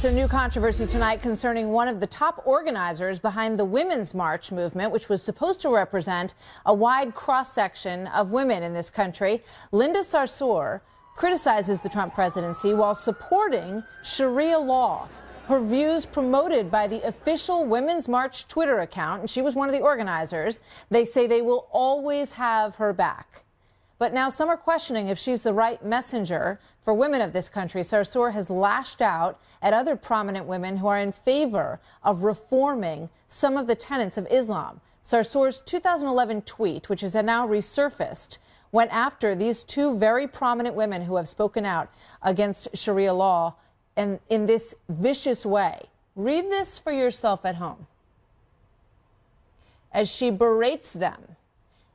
So new controversy tonight concerning one of the top organizers behind the Women's March movement, which was supposed to represent a wide cross-section of women in this country. Linda Sarsour criticizes the Trump presidency while supporting Sharia law. Her views promoted by the official Women's March Twitter account, and she was one of the organizers. They say they will always have her back. But now some are questioning if she's the right messenger for women of this country. Sarsour has lashed out at other prominent women who are in favor of reforming some of the tenets of Islam. Sarsour's 2011 tweet, which has now resurfaced, went after these two very prominent women who have spoken out against Sharia law and in this vicious way. Read this for yourself at home. As she berates them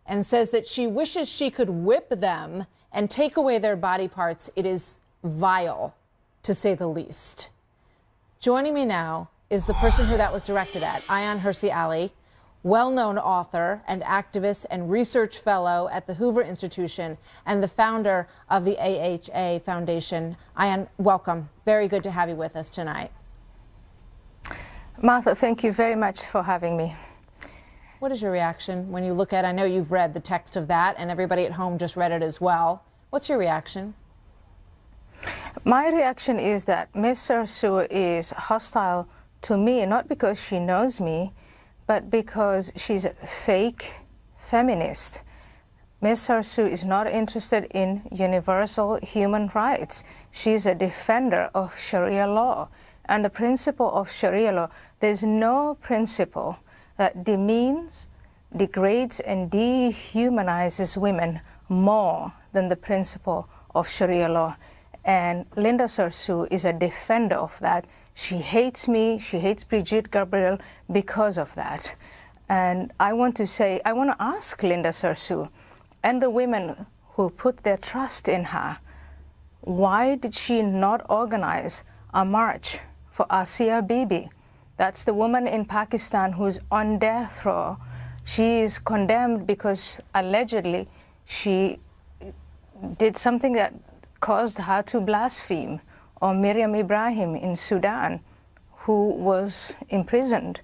and says that she wishes she could whip them and take away their body parts. It is vile, to say the least. Joining me now is the person who that was directed at, Ayaan Hirsi Ali, well-known author and activist and research fellow at the Hoover Institution and the founder of the AHA Foundation. Ayaan, welcome. Very good to have you with us tonight. Martha, thank you very much for having me. What is your reaction when you look at, I know you've read the text of that and everybody at home just read it as well. What's your reaction? My reaction is that Ms. Sarsour is hostile to me, not because she knows me, but because she's a fake feminist. Ms. Sarsour is not interested in universal human rights. She's a defender of Sharia law. And the principle of Sharia law, there's no principle that demeans, degrades, and dehumanizes women more than the principle of Sharia law. And Linda Sarsour is a defender of that. She hates me, she hates Brigitte Gabriel because of that. And I want to ask Linda Sarsour and the women who put their trust in her, why did she not organize a march for Asia Bibi? That's the woman in Pakistan who's on death row. She is condemned because allegedly she did something that caused her to blaspheme. Or Miriam Ibrahim in Sudan, who was imprisoned.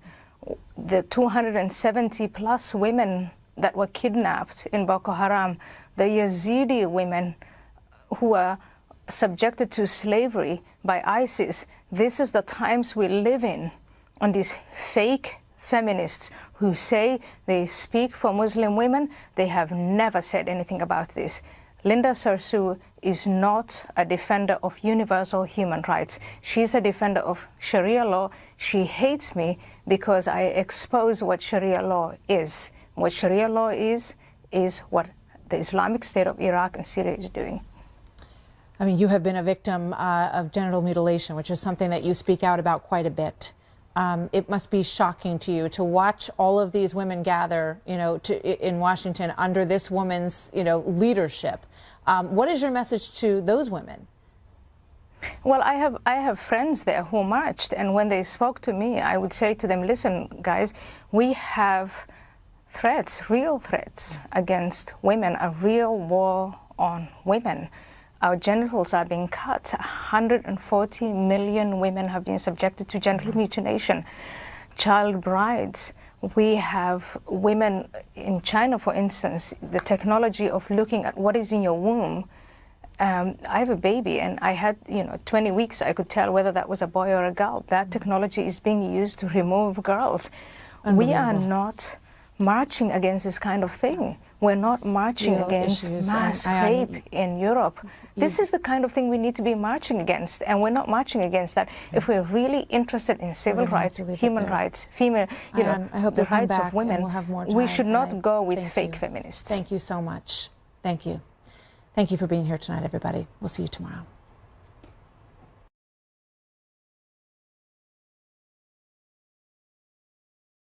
The 270 plus women that were kidnapped in Boko Haram, the Yazidi women who were subjected to slavery by ISIS. This is the times we live in. And these fake feminists who say they speak for Muslim women, they have never said anything about this. Linda Sarsour is not a defender of universal human rights. She's a defender of Sharia law. She hates me because I expose what Sharia law is. What Sharia law is what the Islamic State of Iraq and Syria is doing. I mean, you have been a victim of genital mutilation, which is something that you speak out about quite a bit. It must be shocking to you to watch all of these women gather, in Washington under this woman's, leadership. What is your message to those women? Well, I have friends there who marched, and when they spoke to me, I would say to them, listen, guys, we have threats, real threats against women, a real war on women. Our genitals are being cut. 140 million women have been subjected to genital mutilation. Child brides. We have women in China, for instance, the technology of looking at what is in your womb. I have a baby and I had, 20 weeks, I could tell whether that was a boy or a girl. That technology is being used to remove girls. We are not marching against this kind of thing. We're not marching against mass rape in Europe. This is the kind of thing we need to be marching against, and we're not marching against that. If we're really interested in civil rights, human rights, female, the rights of women, we should not go with fake feminists. Thank you so much. Thank you. Thank you for being here tonight, everybody. We'll see you tomorrow.